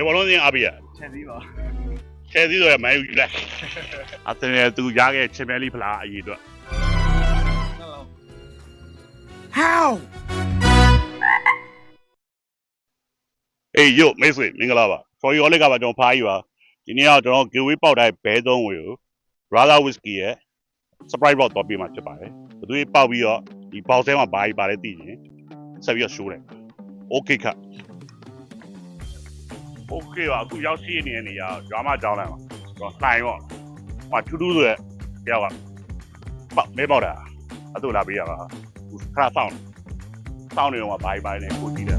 ဘောလုံးစင်းအားပေးရ ချက်သေးပါ ချဲစည်းဆိုရမန်ယူလိုက်အသင်ရဲ့သူရခဲ့ချန်ပီယံလိဖလားအရေးအတွက် How? အေးယို့မိတ်ဆွေမင်္ဂလာပါ for you all ကပါကျွန်တော်ဖားကြီးပါဒီနေ့ကကျွန်တော် giveaway ပေါက်တိုင်းဘဲသုံးဝေကို Brother Whiskey ရဲ့ surprise box တော့ပေးမှာဖြစ်ပါတယ်ဘယ်သူပေါက်ပြီးတော့ဒီ box ထဲမှာဘာကြီးပါလဲသိရင်ဆက်ပြီးတော့ show လိုက် okay ခ okay ပါအခုရောက်ရှိနေတဲ့နေရာ drama ကြောင်းလိုက်ပါကျွန်တော်လှိုင်းရောဟိုထူးထူးဆိုရတယောက်ကပေါက်မဲပေါက်တာအဲ့ဒါလာပေးရပါခါဆောင်းနေတော့ဘာကြီးပါလဲကိုကြည့်တယ်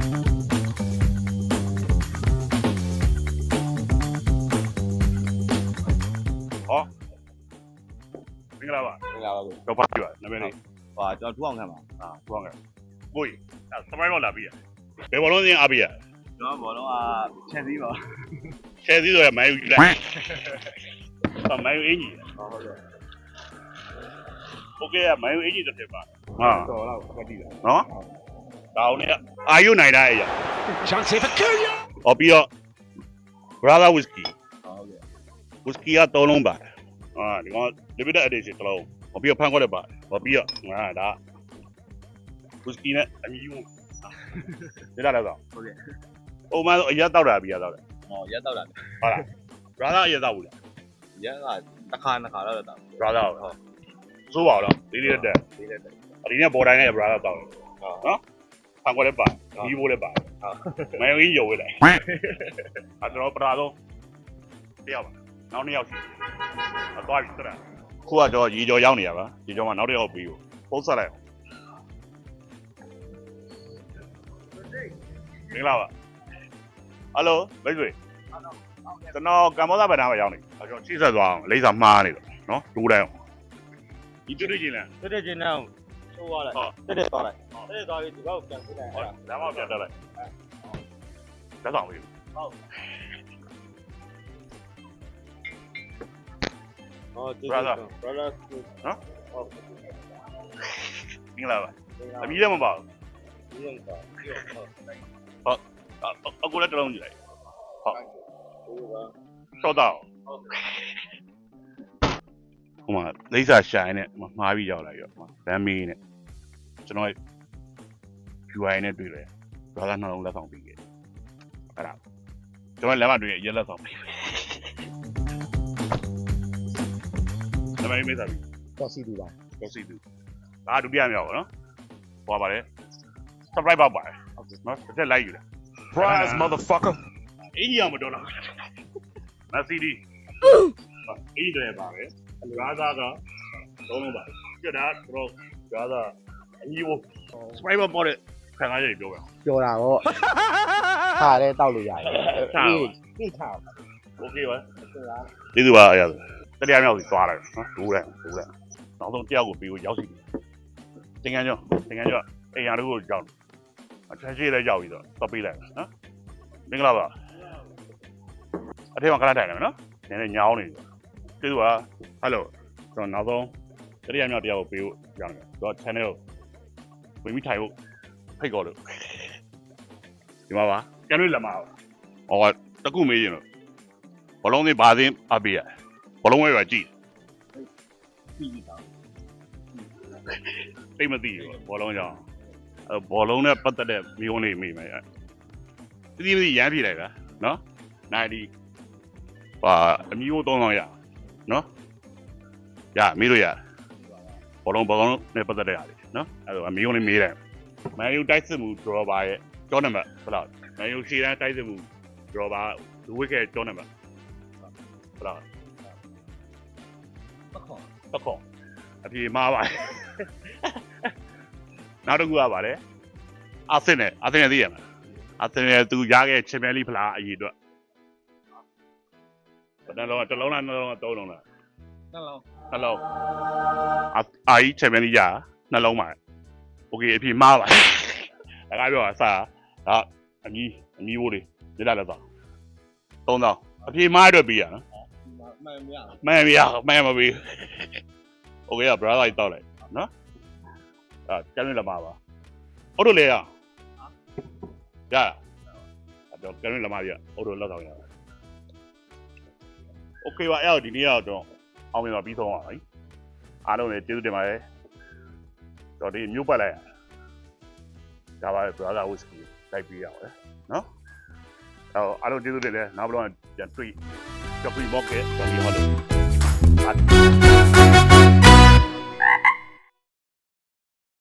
မင်္ဂလာပါ မင်္ဂလာပါကို တော့ပါပြနာမည်လေး ဟာကျွန်တော်ထူအောင်ခံပါ ထူအောင်ကကိုကြီးစမိုင်းတော့လာပြီဘယ်ဘောလုံးစင်းအားပေးရ ကျွန်တော်ဘောလုံးကချက်သေးပါ ချဲစည်းဆိုရမန်ယူလိုက်မန်ယူအင်ကြီး ဟုတ်ကဲ့ โอเคမန်ယူအင်ကြီးတစ်ထက်ပါဟာ တော်တော့ကတိတာ နော်ဒါအောင်နဲ့အာယူနိုင်တာရဲ့ Chance here for Kenya. ဟောပြီးတော့ Brother Whiskey ဟုတ်ကဲ့ Whiskey က3လုံးပါတယ်ဒီကောင် limited edition တစ်လုံးဟောပြီးတော့ဖန်ခွက်လည်းပါတယ်ဟောပြီးတော့ဒါ Whiskey နဲ့အညီဦးဒါလည်းတော့ ဟုတ်ကဲ့ ပုံမှန်အရက်တောက်တာပြီးရတော့တယ် ဟောရက်တော့လာ ဟုတ်လား Brother အရက်တောက်ဘူးလား ရက်ကတစ်ခါနှစ်ခါတော့တောက် Brother ဟုတ်စိုးပါတော့လေးလေးတက် လေးလက်တယ် ဒီနေ့ပေါ်တိုင်းနဲ့ Brother တောက်တယ် ဟုတ် နော်ဖန်ခွက်လည်းပါတယ်ညီဘိုးလည်းပါတယ် ဟုတ် မယုံကြီးရုံဝေးလိုက်အဲ့တော့ပထမဆုံးတယောက်ပါနောက်2ယောက်ရှိအသွားပြီစတာခုကတော့ရေကြော်ရောက်နေရပါရေကြော်မှာနောက်တစ်ယောက်ပြီးကိုပုတ်ဆက်လိုက်မင်္ဂလာပါဟယ်လိုမိတ်ဆွေကျွန်တော်ကမ္ဘောဇဗန်နာမှာရောက်နေကျွန်တော်ချိဆက်သွားအောင်လိမ့်စာမှားနေတော့နော်ဒူးတိုင်းဒီတွေ့ချင်းလား တက်တက်ချင်းတော့ထိုးသွားလိုက်တက်တက်သွားလိုက်တက်တက်သွားပြီးဒီဘက်ကိုပြန်ပြလိုက် ဟုတ်ဒါမှပြန်တက်လိုက်လက်ဆောင်ပြီ ဟုတ်ဟောဒီ brother နော် ဟုတ် မင်္ဂလာပါအမီးလည်းမပါဘူး ဒီရင်ကဟုတ် အခုလည်းတစ်လုံးကြည့်လိုက် ဟုတ်ပါ ရှော့တော့ ဟုတ် ဟိုမှာလိမ့်စာရှိုင်းနဲ့မှားပြီးရောက်လာရောဗမ်းမီးနဲ့ကျွန်တော် UI နဲ့တွေ့တယ်ဘာသာနှလုံးလက်ဆောင်ပြီးခဲ့အဲ့ဒါကျွန်တော်လမ်းမှာတွေ့ရရက်လက်ဆောင်ပြီးနမမေးစားပြီ တော့စီတူပါ တော့စီသူဒါဒုတိယမြောက်ပါနော်ဟောပါတယ် surprise ပေါက်ပါတယ်နော်တစ်ချက်လိုက်ယူတယ် Prize, motherfucker. အင်းကြီးအောင်မတော်လားမက်ဆီဒီအေးတယ်ပါပဲဘာသာကသုံးလုံးပါကျက်တာတော့ဘာသာအညီကို surprise ပေါက်တဲ့ခံစားချက်ပြောပါ ပြောတာတော့ခါလဲတောက်လို့ရတယ်ဒီခါ โอเคပါ ဟုတ်လား ကျေးဇူးပါအဲ့ဒါတရားမြောက်စီသွားတယ်နော်ဒူးတယ်နောက်ဆုံးတယောက်ကိုပြီးကိုရောက်စီတယ်သင်္ကန်းကျော်အိမ်ရတို့ကိုကြောက်အထက်ရှိလည်းရောက်ပြီးတော့သွားပေးလိုက်နော်မင်္ဂလာပါအထက်မှာခဏထိုင်နေမယ်နော်နည်းနည်းညောင်းနေပြီကျေးဇူးပါဟယ်လိုကျွန်တော်နောက်ဆုံးတရားမြောက်တယောက်ကိုပြီးကိုရောက်နေတယ်တော့ channel ကိုဝင်ပြီးထိုင်ဖို့ဖိတ်ခေါ်လို့ဒီမှာပါကျန်လို့လက်မပါဟောတခုမေးရင်လို့ဘလုံးသေးဘာသင်းအပေးရဘလုံးဝဲပါကြည့် ပြီးတာ သိမသိဘူးဘောလုံးကြောင့်ဘောလုံးနဲ့ပတ်သက်တဲ့မျိုးနေမိမယ်တိတိရမ်းပြလိုက်တာနော်90ဟာအမျိုး3000ရနော်ရမေးလို့ရဘောလုံးနဲ့ပတ်သက်တဲ့ဟာတွေနော်အဲ့တော့အမျိုးလေးမေးတယ်မန်ယူတိုက်စစ်မှု draw ပါရဲ့ကျောနံပါတ်ဘယ်လောက်မန်ယူရှေ့တန်းတိုက်စစ်မှု draw ပါလူဝိကဲကျောနံပါတ်ဘယ်လောက် တခေါအပြေမားပါနောက်တစ်ခုကပါတယ်အာဆင်နယ်သိရမလားအာဆင်နယ်သူရခဲ့ချန်ပီယံလိဖလားအရေးအတွက်ဘယ်နှလုံးတစ်လုံးလားနှစ်လုံးလားသုံးလုံးလား နှလုံး အာကြီးချန်ပီယံလိရနှလုံးပါโอเคအပြေမားပါဒါကပြောတာစာဒါအမီးဘိုးလေးလက်လက်သွား3000အပြေမားအတွက်ပြီးရနော် မှန်ရ မှန်မပြီးโอเคอ่ะ brother တောက်လိုက်နော်ကျန်နေလာမှာပါဟုတ်လို့လေရ တော့ကရင်လမားကြီးအိုတိုလောက်ဆောင်ရတာโอเคပါအဲ့တော့ဒီနေ့ကတော့အောင်မြင်ပါပြီးဆုံးပါပြီအားလုံးလည်းကျေးဇူးတင်ပါတယ်တော့ဒီမျိုးပတ်လိုက်ဒါပါ brother whisky တိုက်ပြီးရအောင်လေနော်အဲ့အားလုံးကျေးဇူးတင်တယ်နောက်ဘက်တော့ပြန်တွေ့ကြပြီမော့ကဲတော်ပြီဟုတ်တယ်